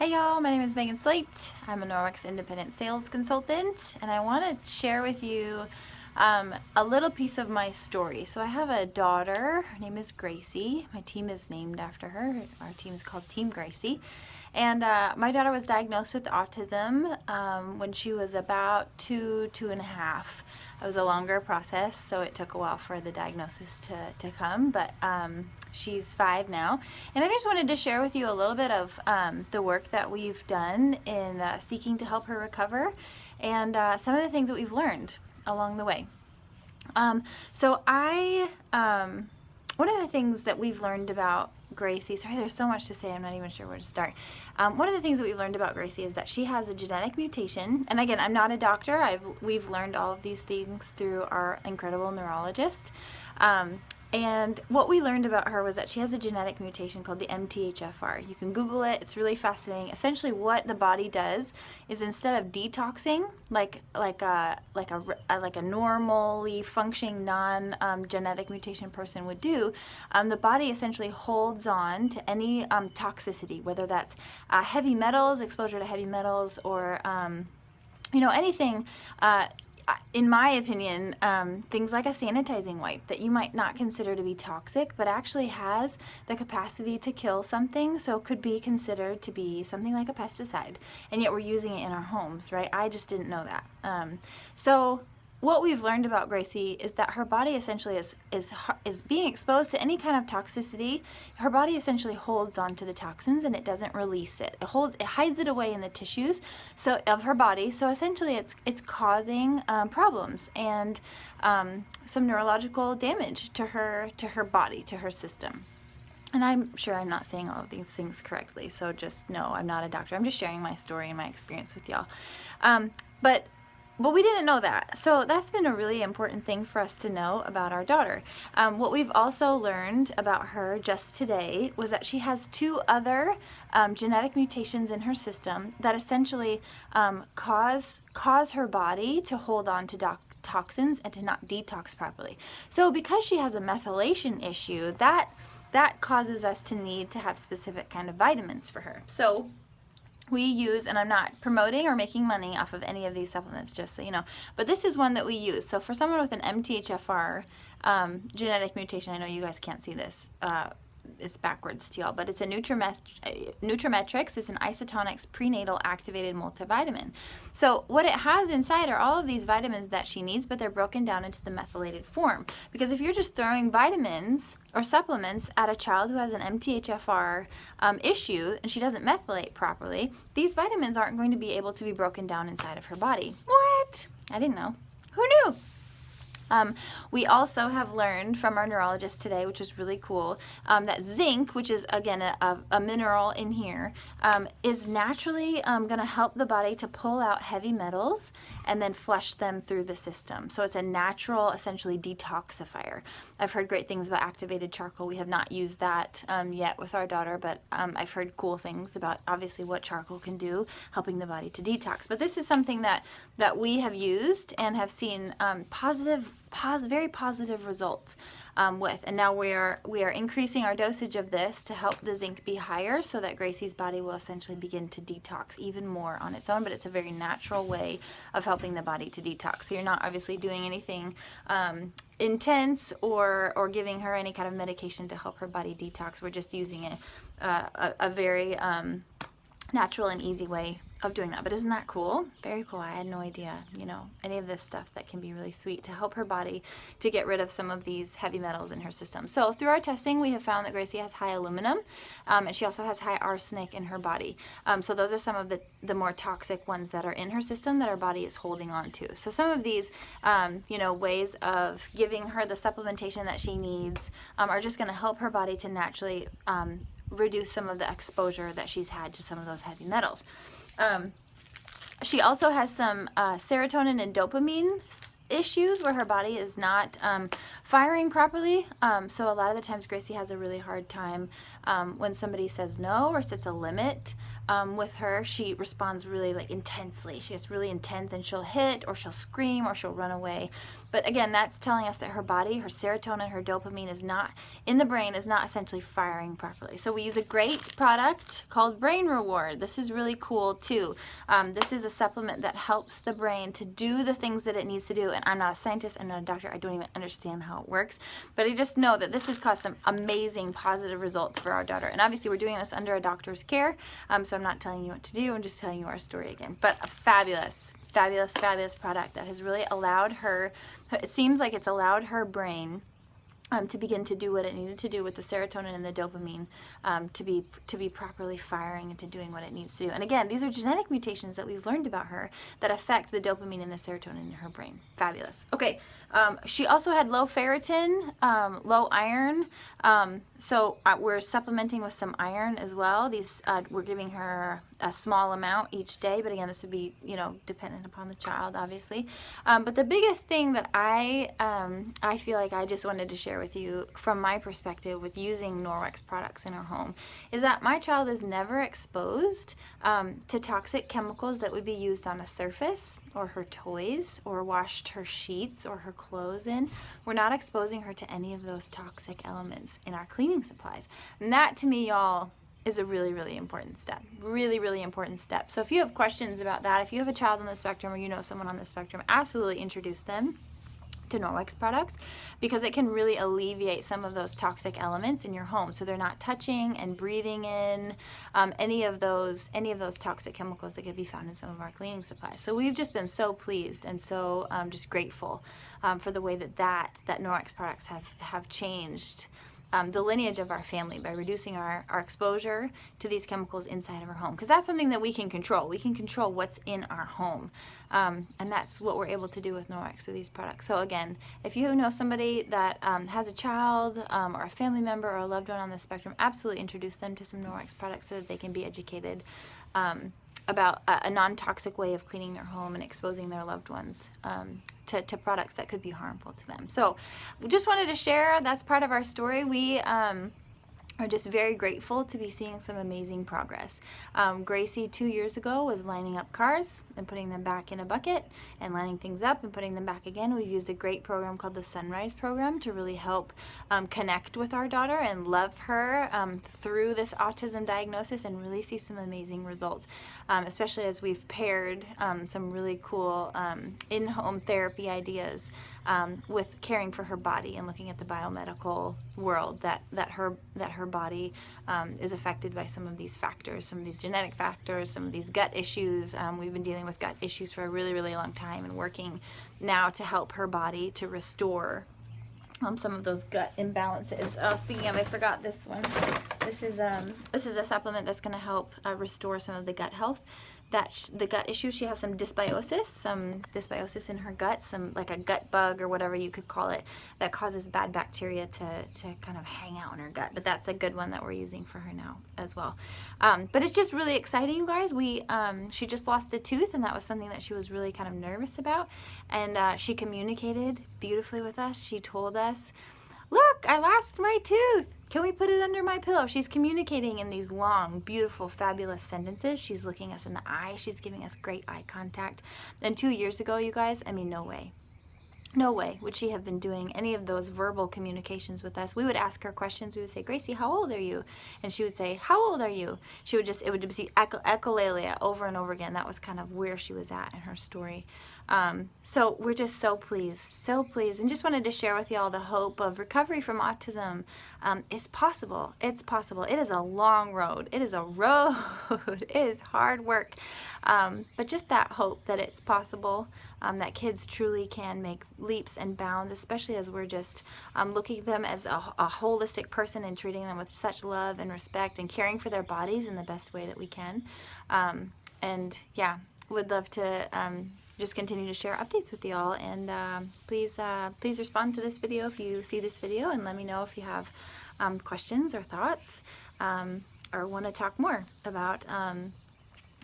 Hey y'all, my name is Megan Slate. I'm a Norwex independent sales consultant, and I want to share with you a little piece of my story. So I have a daughter. Her name is Gracie. My team is named after her. Our team is called Team Gracie. And my daughter was diagnosed with autism when she was about two and a half. It was a longer process, so it took a while for the diagnosis to come, but she's 5 now. And I just wanted to share with you a little bit of the work that we've done in seeking to help her recover and some of the things that we've learned along the way. One of the things that we've learned about Gracie, sorry, there's so much to say, I'm not even sure where to start. One of the things that we've learned about Gracie is that she has a genetic mutation. And again, I'm not a doctor. We've learned all of these things through our incredible neurologist. And what we learned about her was that she has a genetic mutation called the MTHFR. You can Google it. It's really fascinating. Essentially, what the body does is instead of detoxing, like a normally functioning non-genetic mutation person would do, the body essentially holds on to any toxicity, whether that's heavy metals, exposure to heavy metals, or anything. In my opinion, things like a sanitizing wipe that you might not consider to be toxic, but actually has the capacity to kill something, so could be considered to be something like a pesticide, and yet we're using it in our homes, right? I just didn't know that. So what we've learned about Gracie is that her body essentially is being exposed to any kind of toxicity. Her body essentially holds on to the toxins and it doesn't release it. It hides it away in the tissues of her body. So essentially, it's causing problems and some neurological damage to her body, to her system. And I'm sure I'm not saying all of these things correctly, so just know I'm not a doctor. I'm just sharing my story and my experience with y'all. But we didn't know that. So that's been a really important thing for us to know about our daughter. What we've also learned about her just today was that she has 2 other genetic mutations in her system that essentially cause her body to hold on to toxins and to not detox properly. So because she has a methylation issue, that causes us to need to have specific kind of vitamins for her. So we use, and I'm not promoting or making money off of any of these supplements, just so you know, but this is one that we use. So for someone with an MTHFR genetic mutation, I know you guys can't see this, it's backwards to y'all, but it's a Nutrametrix. It's an Isotonics prenatal activated multivitamin. So what it has inside are all of these vitamins that she needs, but they're broken down into the methylated form. Because if you're just throwing vitamins or supplements at a child who has an MTHFR issue and she doesn't methylate properly, these vitamins aren't going to be able to be broken down inside of her body. What? I didn't know. Who knew? We also have learned from our neurologist today, which is really cool, that zinc, which is, again, a mineral in here, is naturally going to help the body to pull out heavy metals and then flush them through the system. So it's a natural, essentially, detoxifier. I've heard great things about activated charcoal. We have not used that yet with our daughter, but I've heard cool things about, obviously, what charcoal can do, helping the body to detox. But this is something that we have used and have seen very positive results with. And now we are increasing our dosage of this to help the zinc be higher so that Gracie's body will essentially begin to detox even more on its own, but it's a very natural way of helping the body to detox. So you're not obviously doing anything intense or giving her any kind of medication to help her body detox. We're just using a very natural and easy way of doing that. But isn't that cool? Very cool. I had no idea, any of this stuff that can be really sweet to help her body to get rid of some of these heavy metals in her system. So through our testing, we have found that Gracie has high aluminum, and she also has high arsenic in her body. So those are some of the more toxic ones that are in her system that our body is holding on to. So some of these, ways of giving her the supplementation that she needs are just going to help her body to naturally reduce some of the exposure that she's had to some of those heavy metals. She also has some serotonin and dopamine issues where her body is not firing properly. So a lot of the times Gracie has a really hard time when somebody says no or sets a limit with her, she responds really like intensely. She gets really intense and she'll hit or she'll scream or she'll run away. But again, that's telling us that her body, her serotonin, her dopamine is not in the brain, is not essentially firing properly. So we use a great product called Brain Reward. This is really cool too. This is a supplement that helps the brain to do the things that it needs to do. And I'm not a scientist, I'm not a doctor, I don't even understand how it works. But I just know that this has caused some amazing positive results for our daughter. And obviously we're doing this under a doctor's care, so I'm not telling you what to do, I'm just telling you our story again. But a fabulous, fabulous, fabulous product that has really allowed her, it seems like it's allowed her brain to begin to do what it needed to do with the serotonin and the dopamine, to be properly firing and to doing what it needs to do. And again, these are genetic mutations that we've learned about her that affect the dopamine and the serotonin in her brain. Fabulous. Okay, she also had low ferritin, low iron, so we're supplementing with some iron as well. These we're giving her a small amount each day, but again, this would be, you know, dependent upon the child, obviously. But the biggest thing that I feel like I just wanted to share with you from my perspective with using Norwex products in our home is that my child is never exposed to toxic chemicals that would be used on a surface or her toys or washed her sheets or her clothes in. We're not exposing her to any of those toxic elements in our cleaning supplies. And that to me, y'all, is a really, really important step. Really, really important step. So if you have questions about that, if you have a child on the spectrum or you know someone on the spectrum, absolutely introduce them to Norwex products because it can really alleviate some of those toxic elements in your home, so they're not touching and breathing in any of those toxic chemicals that could be found in some of our cleaning supplies. So we've just been so pleased and so just grateful for the way that Norwex products have changed the lineage of our family by reducing our exposure to these chemicals inside of our home, because that's something that we can control. We can control what's in our home, and that's what we're able to do with Norwex through these products. So again, if you know somebody that has a child or a family member or a loved one on the spectrum, absolutely introduce them to some Norwex products so that they can be educated about a non-toxic way of cleaning their home and exposing their loved ones to products that could be harmful to them. So we just wanted to share, that's part of our story. We are just very grateful to be seeing some amazing progress. Gracie 2 years ago was lining up cars and putting them back in a bucket and lining things up and putting them back again. We've used a great program called the Sunrise program to really help connect with our daughter and love her through this autism diagnosis and really see some amazing results, especially as we've paired some really cool in-home therapy ideas with caring for her body and looking at the biomedical world that her body is affected by some of these factors, some of these genetic factors, some of these gut issues. We've been dealing with gut issues for a really, really long time and working now to help her body to restore some of those gut imbalances. Speaking of, I forgot this one. This is a supplement that's going to help restore some of the gut health. The gut issues, she has some dysbiosis in her gut, some like a gut bug or whatever you could call it, that causes bad bacteria to kind of hang out in her gut. But that's a good one that we're using for her now as well. But it's just really exciting, you guys. She just lost a tooth, and that was something that she was really kind of nervous about. And she communicated beautifully with us. She told us, "Look, I lost my tooth. Can we put it under my pillow?" She's communicating in these long, beautiful, fabulous sentences. She's looking us in the eye. She's giving us great eye contact. And 2 years ago, you guys, I mean, no way. No way would she have been doing any of those verbal communications with us. We would ask her questions. We would say, "Gracie, how old are you?" And she would say, "How old are you?" It would just be echolalia over and over again. That was kind of where she was at in her story. So we're just so pleased, and just wanted to share with y'all the hope of recovery from autism. It's possible. It's possible. It is a long road. It is a road. It is hard work. But just that hope that it's possible, that kids truly can make leaps and bounds, especially as we're just looking at them as a holistic person and treating them with such love and respect and caring for their bodies in the best way that we can. And yeah, would love to just continue to share updates with y'all, and please respond to this video if you see this video, and let me know if you have questions or thoughts, or want to talk more about some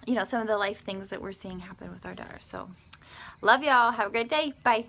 of the life things that we're seeing happen with our daughter. So love y'all. Have a great day. Bye.